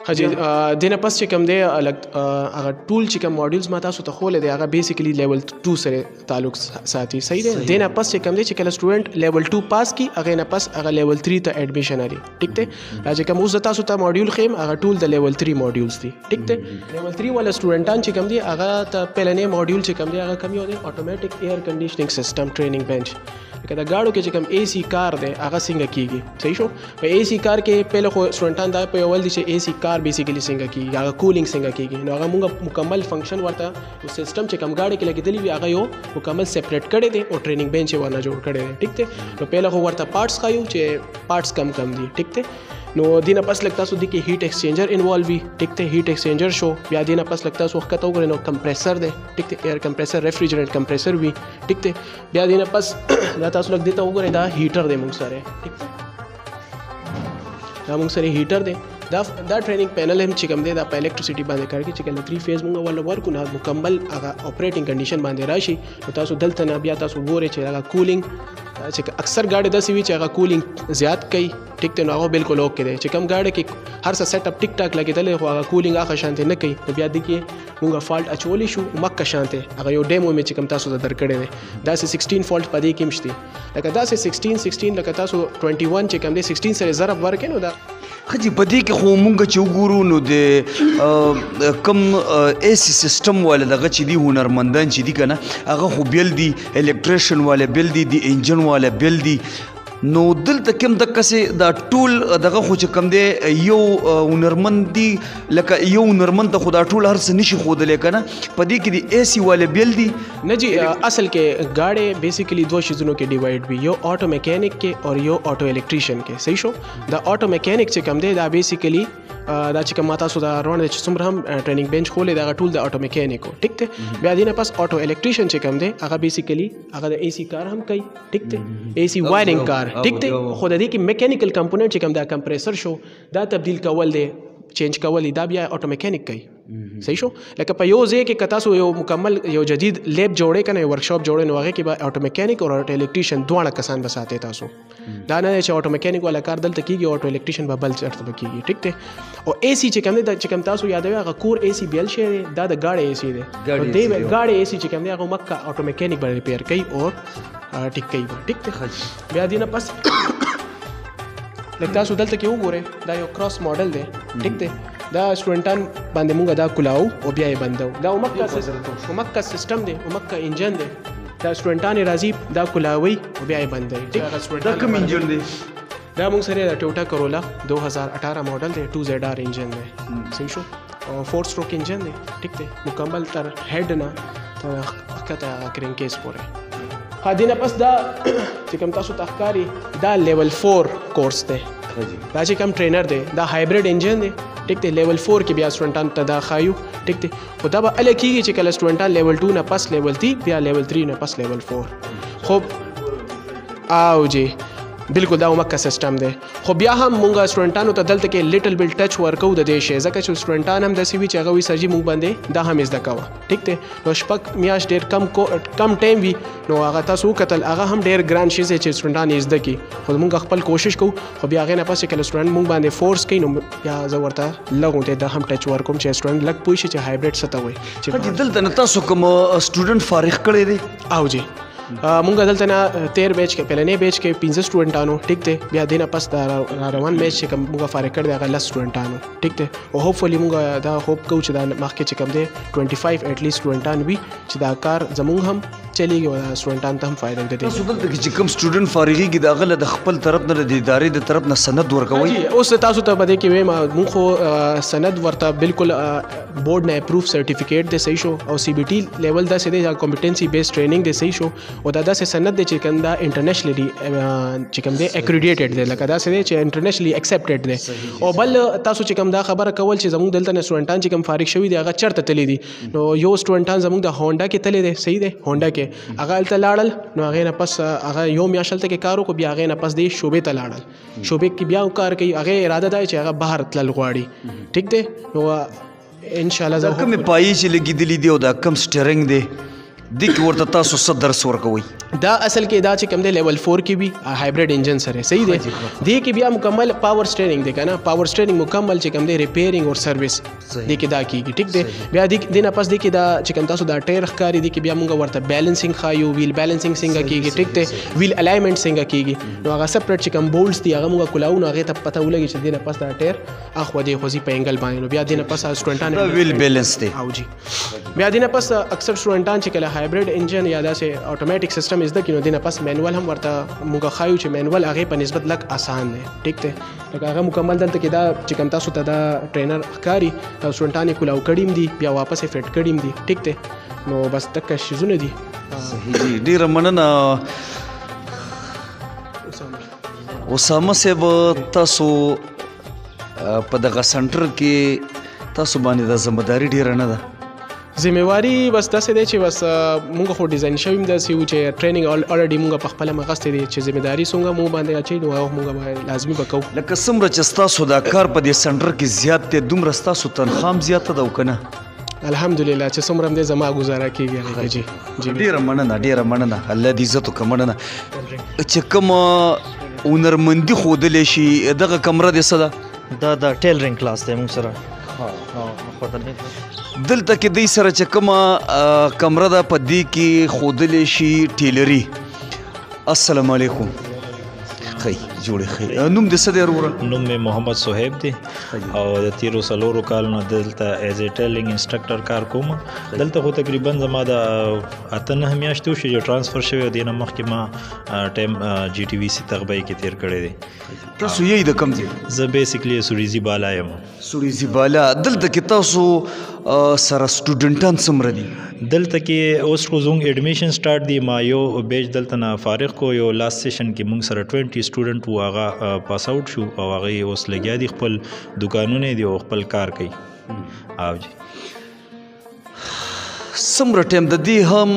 حاجی دینه پس چې کوم دی هغه ټول چې کوم ماډیولز ما تاسو ته خولې دی هغه بیسیکلی لیول 2 سره تعلق ساتي صحیح دی دینه پس چې کوم دی چې کله سټوډنټ لیول 2 پاس کی هغه نه پس هغه لیول 3 ته اډمیشن لري ټیک دی چې کوم اوس تاسو ته ماډیول خیم هغه ټول د لیول 3 ماډیولز دي ټیک دی لیول 3 ولا سټوډنټان چې کوم دی هغه ته پهلنې ماډیول چې کوم دی هغه کوم یو دی اتوماتیک ایر کنډیشنینګ سیستم ټریننګ بنچ کله گاڑو کې چې کوم اے سی کار دی هغه څنګه کیږي صحیح شو په اے سی کار کې پهله خو سټوډنټان دا په اول دي چې اے سی کار بیسیکلی څنګه کیږي هغه کولینګ څنګه کیږي نو هغه موږ مکمل فنکشن ورته او سیستم چې کوم گاڑی کې لګیدلی وي هغه یو مکمل سیپریټ کړی دی او ټریننګ بنچ یې ورنه جوړ کړی دی ټیک دی نو پهله خو ورته پارټس خایو چې پارټس کم دي ټیک دی نو دینه پس لګتا سو دي کې هیټ ایکسچینجر انوالو وي ټیک ته هیټ ایکسچینجر شو بیا دینه پس لګتا سو وخت وګورئ نو کمپریسر دی ټیک ته ایر کمپریسر ریفریجرنٹ کمپریسر وي ټیک ته بیا دینه پس دا تاسو لګ دیته وګورئ دا هیټر دی موږ سره ټیک ته دا موږ سره هیټر دی دا ټریننګ پینل هم چې کوم دی دا په الکتریسيټي باندې کار کوي چې کله 3 فیز موږ ول ورکو نه مکمل هغه اپریټینګ کنډیشن باندې راشي نو تاسو دلته نه بیا تاسو ګورئ چې هغه کولینګ چې اکثر گاڑی داسې وي چې هغه کولینګ زیات کوي ټیک ته نو هغه بالکل اوکې دی چې کوم گاڑی کې هر څه سیټ اپ ټیک ټاک لګیدل خو هغه کولینګ هغه شانته نه کوي نو بیا د کې موږ فالټ اچولی شو مکه شانته هغه یو ډیمو مې چې کوم تاسو ته درکړی دی دا 16 فالټ پدې کې مشتي لکه دا 16 لکه تاسو 21 چې کوم دی 16 سره ضرب ورکې نو دا خجی پدې کې خو مونږ چې وګورو نو د کم اے سی سیستم والا دغه چې دی هنرمندان چې دی کنه هغه خو بیل دی الکتریشن والا بیل دی د انجن والا بیل دی نو دلته کوم د کسې دا ټول دغه خو چې کم دی یو هنرمند دی لکه یو هنرمند ته خو دا ټول هر څه نشي ښودلی که نه په دې کې د اے سی والا بیل دی نه جی اصل کې گاڑی بیسیکلی دو شیزونو کې ډیوایډ وي یو آټو میکینک کې اور یو آټو الیکټریشن کې صحیح شو دا آټو میکینک چې کم دی دا بیسیکلی دا چې کوم تاسو دا روان چې څومره هم ټریننګ بنچ خولې دا ټول د آټو میکینیکو ټیک ته بیا دینه پس آټو الیکټریشن چې کوم دی هغه بیسیکلی هغه د اے سی کار هم کوي ټیک ته اے سی وایرینګ کار ټیک ته خو د دې کې میکانیکل کمپوننټ چې کوم دا کمپریسر شو دا تبدیل کول دی چینج کول دا بیا آټو میکانیک کوي صحیح شو لکه په یو ځای کې کتا سو یو مکمل یو جدید لیب جوړې کنه ورکشاپ جوړې نو هغه کې به آټو میکانیک او آټو الیکټریشن دواړه کسان بساته تاسو دا نه چې آټو میکانیک ولا کار دلته کیږي آټو الیکټریشن به بل چرته کیږي ټیک ته او اے سی چې کوم دی چې کوم تاسو یادوي هغه کور اے سی بیل شي دا د گاڑی اے سی دی د گاڑی اے سی چې کوم دی هغه مکه آټو میکانیک باندې ریپیر کوي او ټیک کوي ټیک ته بیا دینه پس لکه تاسو دلته کې وګورئ دا یو کراس ماډل دی ټیک دی دا سټوډنټان باندې موږ دا کولاو او بیا یې بندو دا مکه سیستم دی مکه انجن دی دا سټوډنټان راځي دا کولاوي او بیا یې بندوي دا کوم انجن دی دا موږ سره د ټوټا کرولا 2018 ماډل دی 2ZR انجن دی صحیح شو او 4 سټروک انجن دی ټیک دی مکمل تر هډ نه تر کته کرینکیس پورې خادینه پس دا چې کوم تاسو تخکاری دا لیول 4 کورس دی دا چې کوم ټرینر دی دا هایبرید انجن دی ټیک دی لیول 4 کې بیا سټوډنټان ته دا خایو ټیک دی خو دا به ال کېږي چې کله سټوډنټان لیول 2 نه پس لیول 3 بیا لیول 3 نه پس لیول 4 خو او جی بالکل دا مکه سیستم دی خو بیا هم مونږه سټوډنټانو ته دلته کې لیټل بیل ټچ ورکو د دې شی ځکه چې سټوډنټان هم داسې وي چې هغه وي سر جي مونږ باندې دا هم زده کوه ټیک دی نو شپږ میاشت ډېر کم ټایم وي نو هغه تاسو وکتل هغه هم ډېر ګران شی چې سټوډنټان یې زده کړي خو مونږ خپل کوشش کوو خو بیا هغې نه پس چې کله سټوډنټ مونږ باندې فورس کوي نو بیا زه ورته لږ غونډې دا هم ټچ ورکوم چې سټوډنټ لږ پوه شي چې هایبرید څه ته وایي چې دلته نه تاسو کوم سټوډنټ فارغ کړی دی او جی مونږ دلته نه 13 بیچ کې پهلنې بیچ کې 15 سټوډنټانو ټیک دی بیا دینه پس دا روان بیچ چې کوم مونږ فارغ کړی هغه 10 سټوډنټانو ټیک دی او هوپفلی مونږ دا هوپ کوو چې دا مخکې چې کوم دی 25 اټ لیست سټوډنټان وي چې دا کار زمونږ هم چلیږي او سټوډنټان ته هم فایده ده تاسو دلته چې کوم سټوډنټ فارغیږي د هغه د خپل طرف نه د ادارې د طرف نه سند ورکوي اوس تاسو ته بده کې وایم مونږ خو سند ورته بالکل بورډ نه اپروف سرټیفیکیټ دی صحیح شو او سی بی ټی لیول دا سده کمپټنسي بیس ټریننګ دی صحیح شو او دا داسې سند دی چې کوم دا انټرنیشنلی چې کوم دی اکریډیټډ دی لکه دا سده چې انټرنیشنلی اکسپټډ دی او بل تاسو چې کوم دا خبره کول چې زموږ دلته نه سټوډنټان چې کوم فارغ شوي دي هغه چرته تللی دي نو یو سټوډنټان زموږ د هونډا کې تللی دی صحیح دی هونډا کې هغه هلته لاړل نو هغې نه پس هغه یو میاشت هلته کې کار وکړو بیا هغې نه پس دی شعبې ته لاړل شعبې کې بیا کار کوي هغې اراده دا چې هغه بهر تلل غواړي ټیک دی نو انشاءالله دا کومې پایې چې لګېدلي دي او دا کم سټرنګ دی دې کې ورته تاسو څه درس ورکوئ؟ دا اصل کې دا چې کوم دی لیول 4 کې وي هایبرید انجن سره صحیح دی دې کې بیا مکمل پاور سټیرینګ دی کنه پاور سټیرینګ مکمل چې کوم دی ریپیرینګ او سروس دې کې دا کیږي ټیک دی بیا دې نه پس دې کې دا چې کوم تاسو دا ټایر ښکاری دې کې بیا موږ ورته بیلنسینګ خایو ویل بیلنسینګ څنګه کیږي ټیک دی ویل الایمنٹ څنګه کیږي نو هغه سپریټ چې کوم بولټس دي هغه موږ کولاو نو هغه ته پته ولګي چې دې نه پس دا ټایر اخو دې خوځي په انګل باندې نو بیا دې نه پس سټوډنټانو ویل بیلنس دی او جی بیا دې نه پس اکثر سټوډنټان چې کله هایبرید انجن یا داسې اتوماتیک سیستم از د کینو دې نه پس مینوال هم ورته موږ خایو چې مینوال هغه په نسبت لک آسان دی ټیک دی لکه هغه مکمل دلته کې دا چې کوم تاسو ته دا ټرینر ښکاری تاسو سټوډنټان کولاو کړیم دي بیا واپس یې فټ کړیم دي ټیک دی نو بس تک شیزونه دي صحیح جی ډیره مننه اسامه صاحب تاسو په دغه سنټر کې تاسو باندې د ذمہداري ډیره نه ده ذمہواری بس داسې دی چې بس مونږ خو ډیزاین شوي داسې وو چې ټریننګ الریډي مونږ په خپله مغستې دی چې ذمہداري څنګه مونږ باندې اچوي نو هغه مونږ لازمي به کوو لکه څومره چې ستاسو دا کار په دې سنټر کې زیات دی دومره ستاسو تنخوا هم زیاته ده او که نه الحمدلله چې څومره هم دی زما ګزاره کېږي هغې کې جی ډېره مننه الله دې عزت وکړه مننه چې کومه هنرمندي ښودلی شي دغه کمره دې څه ده دا ټیلرینګ کلاس دی موږ سره دلته کې دوی سره چې کومه کمره ده په دې کې ښودلی شي ټیلري السلام علیکم خی جوړې خی نوم دې څه دی وروره نوم مې محمد صہیب دی او د تیرو څلورو کالونو دلته ایز ا ټیلرینګ انسټرکټر کار کوم دلته خو تقریبا زما د 8-9 میاشتې وشي چې ټرانسفر شوی دی نه مخکې ما ټایم جی ټي وي سي تغبۍ کې تیر کړی دی تاسو یې د کوم ځای زه بیسیکلی سوریزي بالا یم سوریزي بالا دلته کې تاسو سره سټوډنټان څومره دي دلته کې اوس خو زموږ ایډمیشن سټارټ دی ما یو بیچ دلته نه فارغ کو یو لاست سیشن کې موږ سره 20 سټوډنټ و هغه پاس آوټ شو او هغه اوس لګیا دي خپل دکانونه دي او خپل کار کوي او جی څومره ټایم د دې هم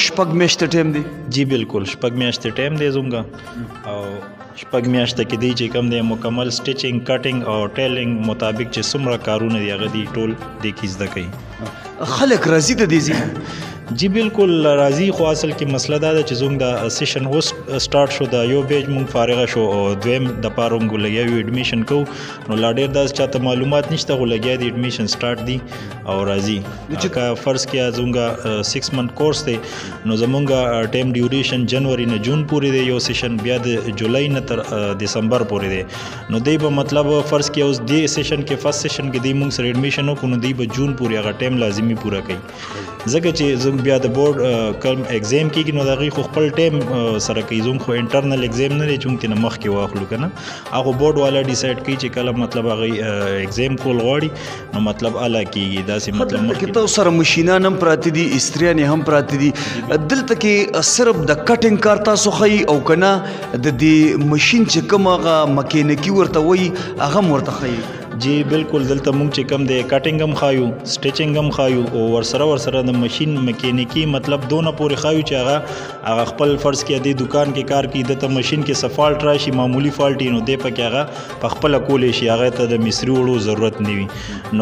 شپږ میاشتې ټایم دی جی بالکل شپږ میاشتې ټایم دی زموږ او شپږ میاشتې کې دی چې کوم دی مکمل سټیچینګ کټینګ او ټیلینګ مطابق چې څومره کارونه دي هغه دي ټول دې کې زده کوي خلک راضي د دې ځای جی بالکل راضي خو اصل کې مسله دا ده چې زموږ د سیشن اوس سټارټ شو د یو بیچ مونږ فارغه شو او دویم د پاره مونږ لګیا یو ایډمیشن کوو نو لا ډېر داسې چاته معلومات نشته خو لګیا دی ایډمیشن سټارټ دی او راضي که فرض کړه زموږ 6 منت کورس دی نو زموږ ټایم ډیوریشن جنوري نه جون پورې دی یو سیشن بیا د جولای نه تر دسمبر پورې دی نو دی به مطلب فرض کړه اوس دی سیشن کې فرست سیشن کې دی مونږ سره ایډمیشن وکړو نو دی به جون پورې هغه ټایم لازمي پوره کوي ځکه چې زموږ بیا د بورډ کوم ایگزام کېږي نو د هغې خو خپل ټایم سره کوي زموږ خو انټرنل ایگزام نه دی چې موږ ترې نه مخکې واخلو که نه هغه بورډ والا ډیسایډ کوي چې کله مطلب هغې ایگزام کول غواړي نو مطلب اله کېږي داسې مطلب مخکې تاسو سره مشینان هم پراته دي استریانې هم پراته دي دلته کې صرف د کټینګ کار تاسو ښیي او که نه د دې مشین چې کوم هغه مکینیکي ورته وایي هغه هم ورته ښیي جی بالکل دلته مونږ چې کوم دی کټینګ هم خایو سټیچینګ هم خایو او ورسره د ماشین میکینیکی مطلب دونه پورې خایو چې هغه خپل فرض کې د دکان کې کار کوي دته ماشین کې سفالټ راشي معمولی فالټ نو دی پکې هغه په خپل کولې شي هغه ته د مصری وړو ضرورت نه وي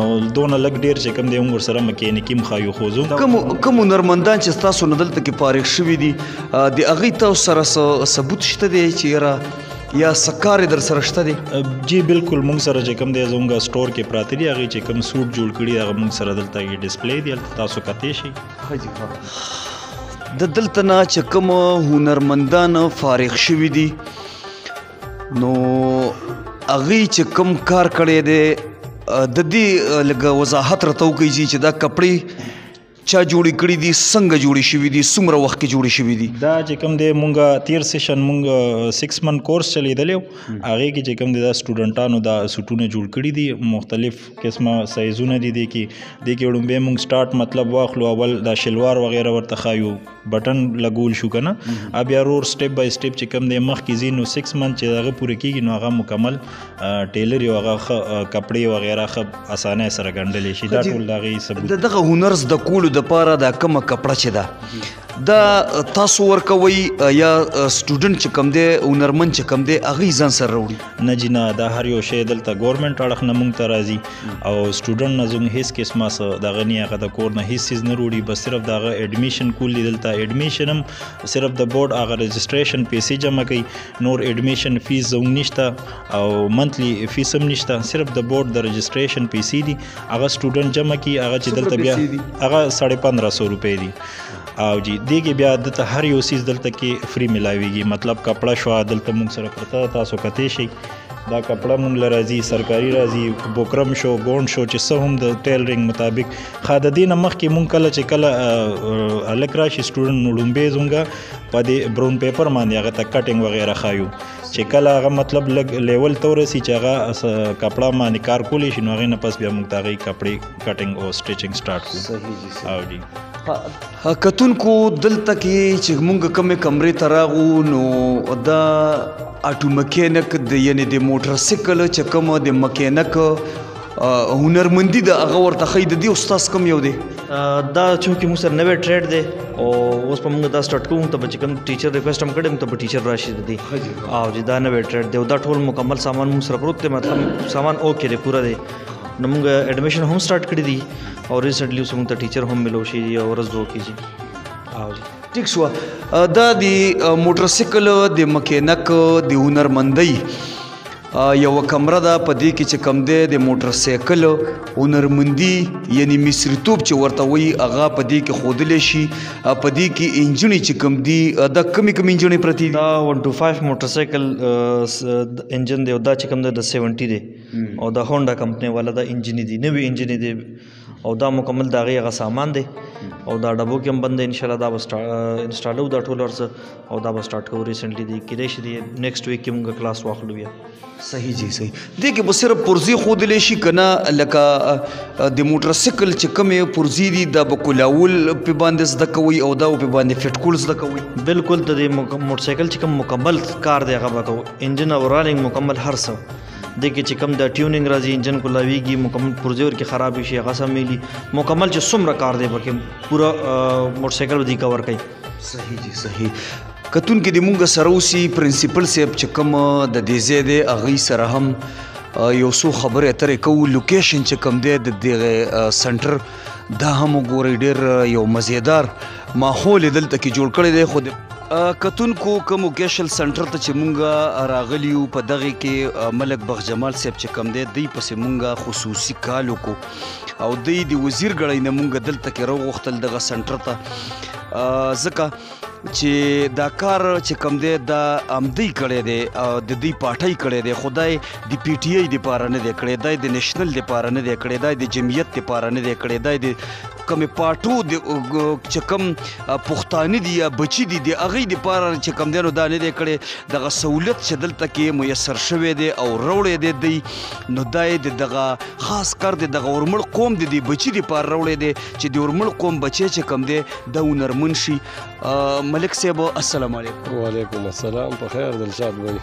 نو دونه لګ ډیر چې کوم دی موږ ورسره میکینیکی هم خایو خو کوم هنرمندان چې تاسو نه دلته کې فارغ شوي دي د هغې تاسو سره ثبوت شته دی چې یا سکار در سره شته دی جی بالکل موږ سره چې کوم دی زموږ سټور کې پراته دي هغې چې کوم سوټ جوړ کړي هغه موږ سره دلته کې ډسپلی دی هلته تاسو کتی شي د دلته نه چې کوم هنرمندان فارغ شوي دي نو هغې چې کوم کار کړی دی د دې لږ وضاحت راته وکړئ چې دا کپړې چا جوړې کړي دي څنګه جوړې شوي دي څومره وخت کې جوړې شوي دي دا چې کوم دی مونږ تیر سیشن مونږ 6 منت کورس چلیدلی و هغې کې چې کوم دی دا سټوډنټانو دا سوټونه جوړ کړي دي مختلف قسمه سایزونه دي دې کې وړومبی مونږ سټارټ مطلب واخلو اول دا شلوار وغیره ورته ښایو بټن لګول شو که نه بیا رور سټیپ بای سټیپ چې کوم دی مخکې ځي نو 6 منت چې هغه پوره کېږي نو هغه مکمل ټیلر یو هغه کپړې وغیره ښه اسانۍ سره ګنډلی شي دا ټول د هغې ثبوت دغه هنر زده کولو دپاره دا کومه کپړه چې ده دا تاسو ورکوي یا سټوډنټ چې کوم دی هنرمند چې کوم دی هغه ځان سره راوړي؟ نه جی نه، دا هر یو شی دلته ګورنمنټ اړخ نه مونږ ته راځي او سټوډنټ نه زموږ هیڅ قسمه څه دغه نه هغه د کور نه هیڅ څیز نه وروړي، بس صرف د هغه ایډمیشن کولی دلته ایډمیشن هم صرف د بورډ هغه رجسټریشن پیسې جمع کوي، نور ایډمیشن فیس زموږ نشته او منتلی فیس هم نشته، صرف د بورډ د رجسټریشن پیسې دي هغه سټوډنټ جمع کوي، هغه چې دلته بیا هغه 1550 روپۍ دي او جی دیږي بیا دلته هر یو سیز دلته کې فری ملاویږي، مطلب کپړه شو دلته مونږ سره پرته تاسو کتې شي دا کپړه مونږ له راځي سرکاري راځي، بوکرم شو ګوند شو چې څه هم د ټیلرینګ مطابق خا د دې نه مخکې مونږ کله چې کله هلک راشي سټوډنټ نو لومبې زمونږ په دې برون پیپر باندې هغه ته کټینګ وغیره ښایو چې کله هغه مطلب لږ لیول ته ورسي چې هغه کپړه باندې کار کولی شي نو هغې نه پس بیا مونږ ته هغې کپړې کټینګ او سټیچنګ سټارټ کړو. او جی کتونکو دلته کې چې مونږ کومې کمرې ته راغو نو دا اټو مکینک د یعنې د موټر سایکل چې کوم د مکینک هنرمندي د هغه ورته ښایي د دې استاذ کوم یو دی؟ دا چونکې موږ سره نوی ټریډ دی او اوس په موږ دا سټارټ کوو ته به چې کوم ټیچر ریکویسټ هم کړی ته به ټیچر راشي د دې او چې دا نوی ټریډ دی او دا ټول مکمل سامان موږ سره پروت دی، مطلب سامان اوکې دی پوره دی نو موږ ایډمیشن هم سټارټ کړی دي او ریسنټلی اوس موږ ته ټیچر هم ملو شي او ورځ دوه کېږي. او جی ټیک شوه، دا د موټر سایکل د مکینک د هنرمندۍ یوه کمره ده په دې کې چې کوم دی د موټر سایکل هنرمندي یعنی مصریتوب چې ورته وایي هغه په دې کې ښودلی شي، په دې کې انجنې چې کوم دي دا کمې کمې انجنې پرتې دي؟ دا 125 موټر سایکل انجن دی او دا چې کوم دی د 70 دی او د هونډا کمپنۍ والا دا انجنې دي، نوي انجنې دی او دا مکمل د هغې هغه سامان دی او دا ډبو کې هم بند دی انشاءالله دا به انسټالو دا ټول ورڅه او دا به سټارټ کوو ریسنټلی دی کیدای شي دی نیکسټ ویک کې موږ کلاس واخلو بیا. صحیح جی صحیح. دې کې به صرف پرزې ښودلی شي که نه لکه د موټر سایکل چې کومې پرزې دي دا به کولاول پې باندې زده کوئ او دا به پې باندې فټ کول زده کوئ؟ بالکل د دې موټر سایکل چې کوم مکمل کار دی هغه به کوو، انجن او رالنګ مکمل هر څه دې کې چې کوم د ټیونینګ راځي انجن کولاویږي مکمل پرزې ورکې خراب شي هغه سمېږي مکمل چې څومره کار دی پکې پوره موټر سایکل به دې کور کوي. صحیح جی صحیح. کتونکي د مونږ سره اوسي پرنسپل صاحب چې کوم د دې ځای دی هغوی سره هم یو څو خبرې اترې کوو. لوکیشن چې کوم دی د دغه سنټر دا هم وګورئ ډېر یو مزیدار ماحول یې دلته کې جوړ کړی دی. خو کتونکو کوم وکیشل سنټر ته چې مونږ راغلي یو په دغې کې ملک بخت جمال صاحب چې کوم دی دوی پسې مونږ خصوصي کال وکړو او دوی د وزیر ګړی نه مونږ دلته کې راوغوښتل دغه سنټر ته ځکه چې دا کار چې کوم دی دا امدی کړی دی د دوی پاټۍ کړی دی، خدای د پی ټی آی دپاره نه دی کړی، دا د نیشنل دپاره نه دی کړی، دا د جمعیت دپاره نه دی کړی، دا د کومې پاټو چې کوم پښتانه دي یا بچي دي د هغوی دپاره چې کوم دی نو دا نه دی کړی. دغه سهولت چې دلته کې میسر شوی دی او راوړی دی دوی نو دا یې د دغه خاص کار د دغه ورمړ قوم د دې بچي دپاره راوړی دی چې د ورمړ قوم بچی چې کوم دی دا هنرمند شي. ملک صاحب السلام علیکم. وعلیکم السلام. په خیر دلشاد بھائی.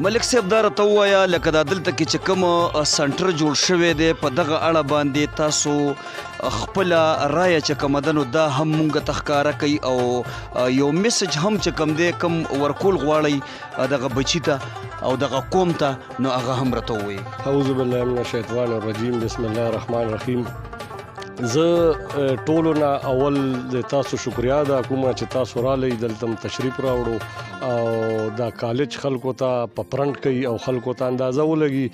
ملک صاحب دا راته ووایه لکه دا دلته کې چې کوم سنټر جوړ شوی دی په دغه اړه باندې تاسو خپله رایه چې کومه ده نو دا هم مونږ ته ښکاره کوي او یو میسج هم چې کوم دی کوم ورکول غواړئ دغه بچي ته او دغه قوم ته نو هغه هم راته ووایي. اعوذ بالله من الشیطان الرجیم. بسم الله الرحمن الرحیم. زه ټولو نه اول د تاسو شکریا ادا کوم چې تاسو رالی دلته تشریف راوړو او دا کالج خلکو ته په پرنټ کوي او خلکو ته اندازه ولګي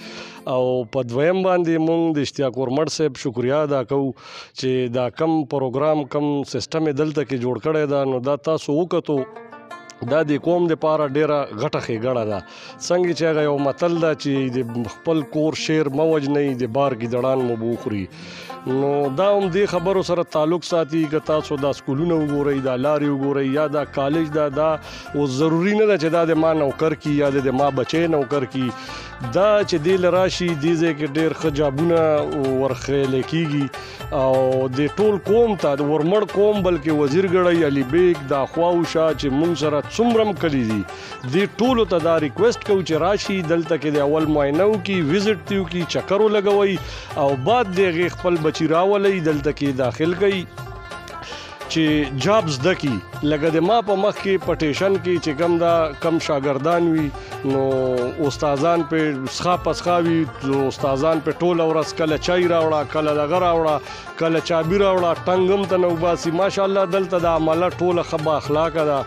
او په دویم باندې مونږ د اشتیاق ورمړ صاحب شکریا ادا کوو چې دا کم پروګرام کم سیسټم دلته کې جوړ کړی دا نو دا تاسو وکتو دا د قوم دپاره ډیره غټه ښېګڼه ده. څنګه چې هغه یو متل ده چې د خپل کور شیر مه وژنئ د بار ګیدړان مو به وخوري نو دا هم دې خبرو سره تعلق ساتي که تاسو دا سکولونه وګورئ دا لارې وګورئ یا دا کالج دا اوس ضروري نه ده چې دا د ما نوکر کی یا د ما بچی نوکر کی دا چې دې له راشي دې ځای کې ډېر ښه جابونه ورخیلی کېږي او د ټول قوم ته د ورمړ قوم بلکې وزیر ګړی علي بیګ دا خواوشا چې مونږ سره څومره هم کلي دي دې ټولو ته دا ریکویسټ کوو چې راشي دلته کې د اول معاینه وکړي وزټ دې وکړي چکر ولګوئ او بعد د هغې خپل بچي راولئ دلته کې داخل کوي چې جاب زده کی لکه د ما په مخ کې پټیشن کې چې کم شاګردان وي نو استادان په څخه پسخاوي استادان په ټوله ورځ کله چای راوړه کله دغه راوړه کله چابي راوړه ټنګم ته نو باسي ماشاءالله دلته د عمله ټوله ښه اخلاق ده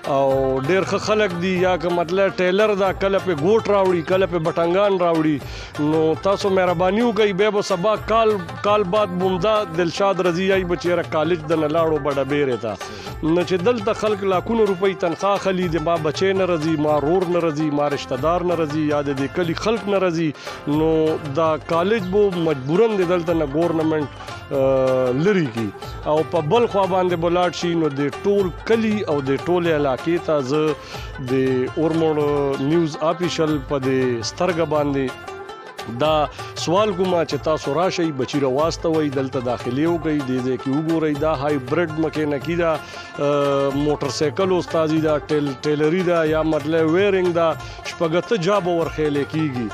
او ډېر ښه خلک دي یا که مطلب ټیلر ده کله په ګوټ راوړي کله په بټنګان راوړي نو تاسو مهرباني وکړئ بیا به سبا کال بعد بومدا دلشاد رضی ای بچیره کالج د نه لاړو بډه بیرې ته نو چې دلته خلک لاکونه روپۍ تنخواه اخلي د ما بچی نه راځي ما رور نه راځي ما رشته دار نه راځي یا د دې کلي خلک نه راځي نو دا کالج به مجبورن د دلته نه ګورنمنټ لري کی او په بل خوا باندې بلاړ شي نو د ټول کلی او د ټول علاقې ته زه د اورموړ نیوز آفیشل په د سترګه باندې دا سوال کوم چې تاسو راشئ بچی راواستوي دلته داخلي وګئ د دې کې وګورئ دا هایبرید مکینیکی دا موټر سایکل استادی دا ټیلری دا یا مطلب ویرینګ دا شپږته جاب ورخېل کیږي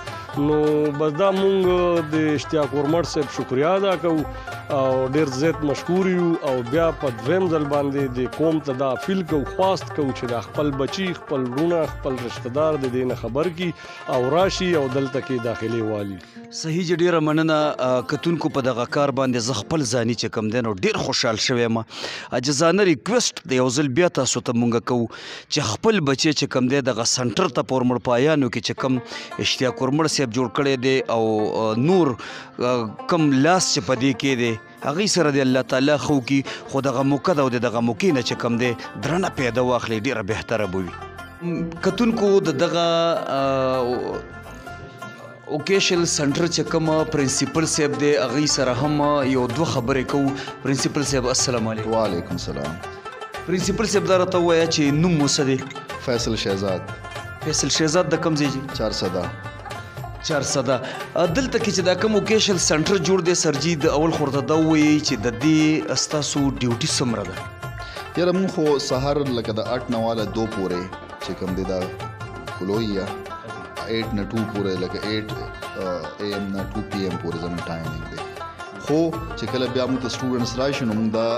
نو بس دا مونږ د اشتیاق ورمړ صاحب شکریا ادا کوو او ډیر زیات مشکور یو او بیا په دویم ځل باندې د قوم ته دا فیل کو خواست کو چې د خپل بچی خپل رونه خپل رشتہ دار د دې نه خبر کی او راشي او دلته کې داخلي والی صحیح ډیره مننه کتونکو په دغه کار باندې ز خپل ځاني چې کم دین او ډیر خوشحال شوم اجازانه ریکوست د یو ځل بیا تاسو ته مونږ کو چې خپل بچی چې کم دی دغه سنټر ته پورمړ پایانو کې چې کم اشتیاق ورمړ صاحب جوړ کړی دی او نور کم لاس چې پدې کې دی هغه سره دی الله تعالی خو کی خو دغه موقع او دغه موقع نه چې کم دی درنه پیدا واخلي ډیره بهتره بوي کتونکو دغه اوکیشل سنټر چې کوم پرنسپل صاحب دی هغه سره هم یو دوه خبرې کوو پرنسپل صاحب السلام علیکم وعلیکم السلام پرنسپل صاحب دا راته ووایه چې نوم مو څه دی فیصل شهزاد د کوم ځای جي 400 دلته کې چې دا کوم اوکیشل سنټر جوړ دی سر جي د اول خورته دا ووایي چې د دې ستاسو ډیوټي څومره ده یاره مونږ خو سهار لکه د 8 نه واله 2 پورې چې کوم دی دا کلویا 8 نه 2 پورې لکه 8 AM نه 2 PM پورې زموږ ټایمینګ دی خو چې کله بیا موږ ته سټوډنټس راشي نو موږ دا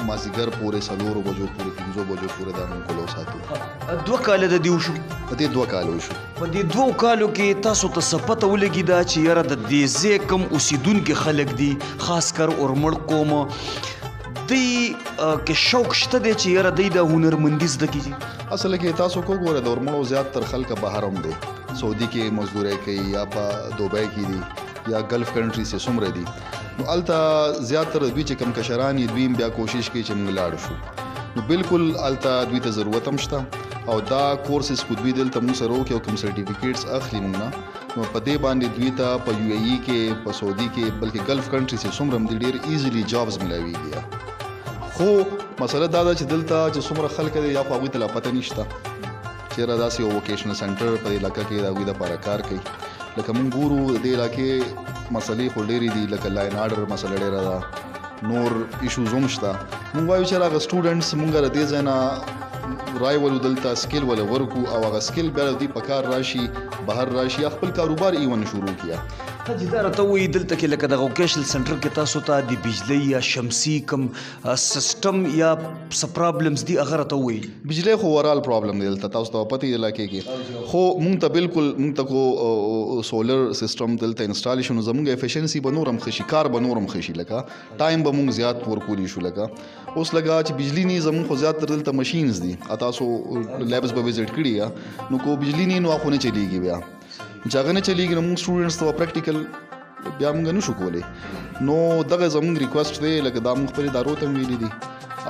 مازدیګر پورې 4 بجو پورې 5 بجو پورې دا موږ کولو ساتو 2 کاله د دې وشو په دې 2 کالو وشو په دې 2 کالو کې تاسو ته څه پته ولګي دا چې یاره د دې ځای کم اوسیدونکي خلک دي خاص کر اورمړ قوم دوی کې شوق شته دی چې یاره دوی د هنرمندي زده کړي اصل کې تاسو کو ګوره د اورمړو زیات تر خلک بهر هم دي سعودي کې مزدوري کوي یا په دوبۍ کې دي یا گلف کنټری سے څومره دي نو الته زیاتره دوی چې کم کشران دوی بیا کوشش کوي چې موږ لاړ شو نو بالکل الته دوی ته ضرورت هم شته او دا کورسز کو دوی دلته موږ سره وکړو کوم سرټیفیکیټس اخلي موږ نو په دې باندې دوی ته په UAE کې په سعودي کې بلکې گلف کنټری سے څومره هم ډیر ایزیلی جابز ملاويږي خو مسله دا ده چې دلته چې څومره خلک دي یا خو هغوی ته لا پته نشته چېرې داسې یو ووکیشنل سنټر په دې علاقه کې د هغوی دپاره کار کوي لکه مونږ ګورو د دې علاقې مسلې خو ډېرې دي لکه لاین آرډر مسله ډېره ده نور ایشوز هم شته مونږ وایو چې هغه سټوډنټس مونږ له دې ځای نه رای ولو دلته سکل ولا ورکو او هغه سکل بیا دوی په کار راشي بهر راشي یا خپل کاروبار ایون شروع کیا حاجي دا راته وایي دلته کې لکه دغه ووکیشنل سنټر کې تاسو ته د بجلۍ یا شمسي کوم سیسټم یا څه پرابلمز دي هغه راته وایي بجلی خو ورال پرابلم دی دلته تاسو ته پته دی علاقې کې خو مونږ ته بالکل مونږ ته کو سولر سیسټم دلته انسټالیشن زموږ افیشنسي به نورم خشي کار به نورم خشي لکه ټایم به مونږ زیات ورکولی شو لکه اوس لګا چې بجلی نه زموږ خو زیات تر دلته ماشینز دي تاسو لیبز به وزټ کړی نو کو بجلی نه نو خو نه چلیږي بیا چې هغه نه چلیږي نو موږ سټوډنټس ته پریکټیکل بیا موږ نشو کولی نو دغه زموږ ریکوست دی لکه دا موږ خپلې ادارو ته هم ویلي دي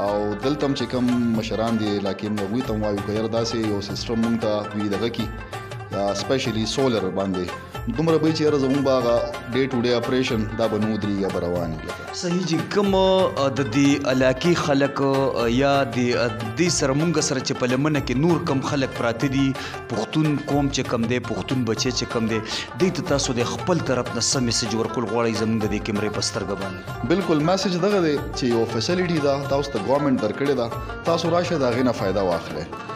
او دلته هم چې کوم مشران دي علاقې موږ هغوی ته هم وایو که یاره داسې یو سیسټم موږ ته دوی دغه کړي یا سپیشلی سولر باندې دومره به چې یاره زموږ به هغه ډے ټو ډے اپریشن دا به نه ودرېږي به روان وي صحیح جي کوم د دې علاقې خلک یا د دې سره مونږ سره چې په لمنه کې نور کم خلک پراته دي پښتون قوم چې کم دی پښتون بچی چې کم دی دوی ته تاسو د خپل طرف نه څه میسج ورکول غواړئ زموږ د دې کیمرې په سترګه باندې بالکل میسج دغه دی چې یو فیسیلیټي ده تاسو ته ګورنمنټ درکړې ده تاسو راشئ د هغې نه فایده واخلئ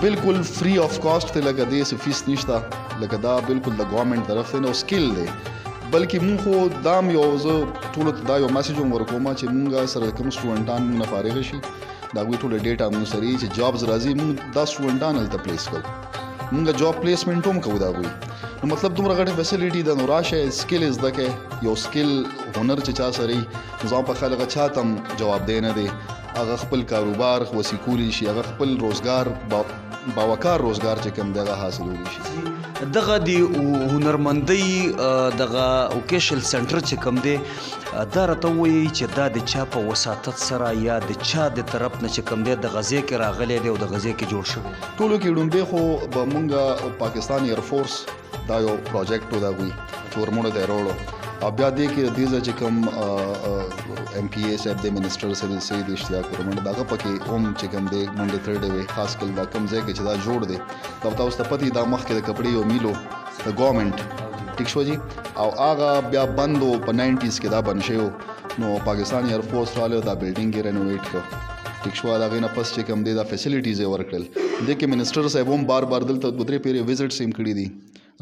بالکل فری آف کاسٹ ته لکه دې څه فیس نشته لکه دا بالکل د ګورنمنټ طرف ته نو سکل دی بلکې مونږ خو دام یو زه ټولو ته دا یو میسج هم ورکوم چې مونږ سره کوم سټوډنټان مونږ نه فارغ شي د هغوی ټوله ډیټا موږ سره چې جابز راځي موږ دا سټوډنټان هلته پلیس کوو موږ جاب پلیسمنټ هم کوو د هغوی نو مطلب دومره غټه فیسیلیټي ده نو راشه سکل زده کې یو سکل هنر چې چا سره وي ځان په خلک چاته هم جوابدی نه دی هغه خپل کاروبار وسیع کولی شي هغه خپل روزګار باوقار روزګار چې کوم دی هغه حاصلولی شي دغه د هنرمندۍ دغه ووکیشنل سنټر چې کوم دی دا راته ووایي چې دا د چا په وساطت سره یا د چا د طرف نه چې کوم دی دغه ځای کې راغلی دی او دغه ځای کې جوړ شوی ټولو کې ډومبې خو به مونږ پاکستان ایرفورس دا یو پروجیکټ و د هغوی چې ورموړو ته یې راوړو او بیا دې کې دې ځای چې کوم ایم پی اے صاحب دی منسټر صاحب سید اشتیاق ورمنډه د هغه پکې هم چې کوم دی منډې تھرډې وی خاص کل دا کوم ځای کې چې دا جوړ دی دا تاسو ته پته دا مخکې د کپړې یو میلو د ګورنمنت ټیک شو جی او هغه بیا بندو په 90s کې دا بند شوی نو پاکستان ایرفورس راغلی دا بلډینګ یې رینوویټ کړ ټیک شو د هغې نه پس چې کوم دی دا فیسیلیټیز یې ورکړل دې کې منسټر صاحب هم بار بار دلته 2-3 پیرې وزټس هم کړي دي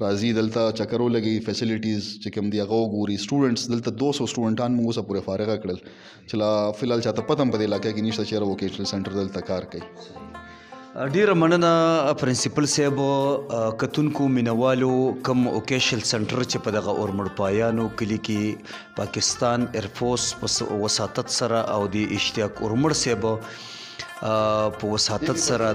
راځي دلته چکر ولګي فیسیلیټیز چې کوم دی هغه وګوري سټوډنټس دلته 200 سټوډنټان موږ اوسه پوره فارغه کړل چې لا فلحال چاته پته هم په دې علاقه کې نشته چې ووکیشنل سنټر دلته کار کوي ډیره مننه پرنسپل صاحب کتونکو مینوالو کم ووکیشنل سنټر چې په دغه اورمړ پایانو کلي کې پاکستان ایرفورس په وساطت سره او د اشتیاق اورمړ صاحب په وساطت سره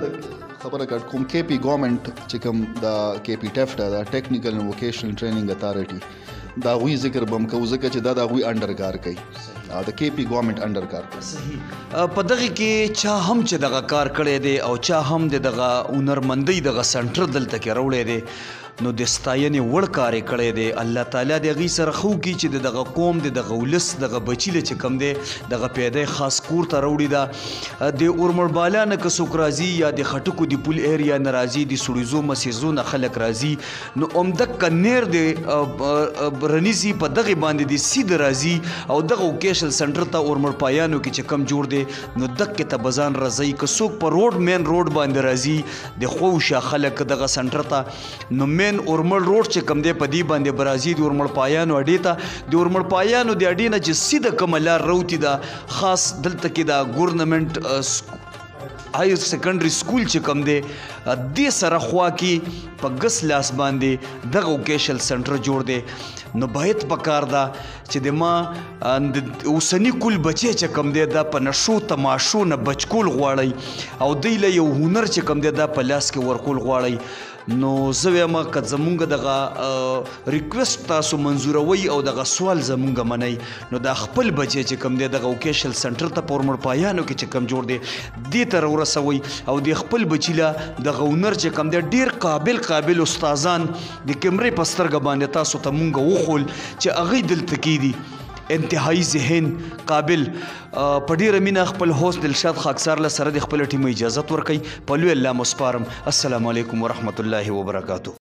خبره کړ کوم کې پی ګورنمنت چې کوم د کې پی ټیف دا ټیکنیکل اینڈ ووکیشنل ټریننګ اتھارټي دا غوي ذکر بم کو ځکه چې دا غوي انډر کار کوي د کې پی ګورنمنت انډر کار کوي صحیح په دغه کې چا هم چې دغه کار کړی دی او چا هم دغه هنرمندۍ دغه سنټر دلته کې راوړی دی نو د ستاینې وړ کار یې کړی دی الله تعالی د هغې سره ښه وکړي چې د دغه قوم د دغه ولس دغه بچي له چې کوم دی دغه پیدی خاص کور ته راوړي ده د اورمړ بالا نه که څوک راځي یا د خټکو د پل ایریا نه راځي د سړیزو مسیزو نه خلک راځي نو همدغه نیر د رنیزي په دغې باندې د سیده راځي او دغه ووکیشنل سنټر ته اورمړ پایانو کې چې کم جوړ دی نو دغې ته به ځان راځئ که څوک په روډ مین روډ باندې راځي د خوشه خلک دغه سنټر ته نو مین اورمړ روډ چې کم دی په دې باندې به راځي د اورمړ پایانو اډې ته د اورمړ پایانو د اډې نه چې سیده کومه لار روتې ده خاص دلته کې د ګورنمنټ هایر سیکنډري سکول چې کوم دی دې سره خوا کې په ګس لاس باندې دغه ووکیشنل سنټر جوړ دی نو باید پکار ده چې د ما اوسني کل بچی چې کوم دی دا په نشو تماشو نه بچکول غواړئ او دوی له یو هنر چې کوم دی دا په لاس کې ورکول غواړئ نو زه وایم که زمونږ دغه ریکویسټ تاسو منظوروئ او دغه سوال زمونږ منئ نو دا خپل بچی چې کوم دی دغه ووکیشنل سنټر ته په اورمړ پایانو کې چې کوم جوړ دی دې ته راورسوئ او د خپل بچي له دغه هنر چې کوم دی ډېر قابل استادان د کیمرې په سترګه باندې تاسو ته مونږ وښول چې هغوی دلته کې دي انتهایی ذهن قابل په ډیره مینه خپل هوست دلشاد خاکسار له سره د خپل ټیم اجازت ورکوي په لوی الله مسپارم السلام علیکم ورحمت الله وبرکاتو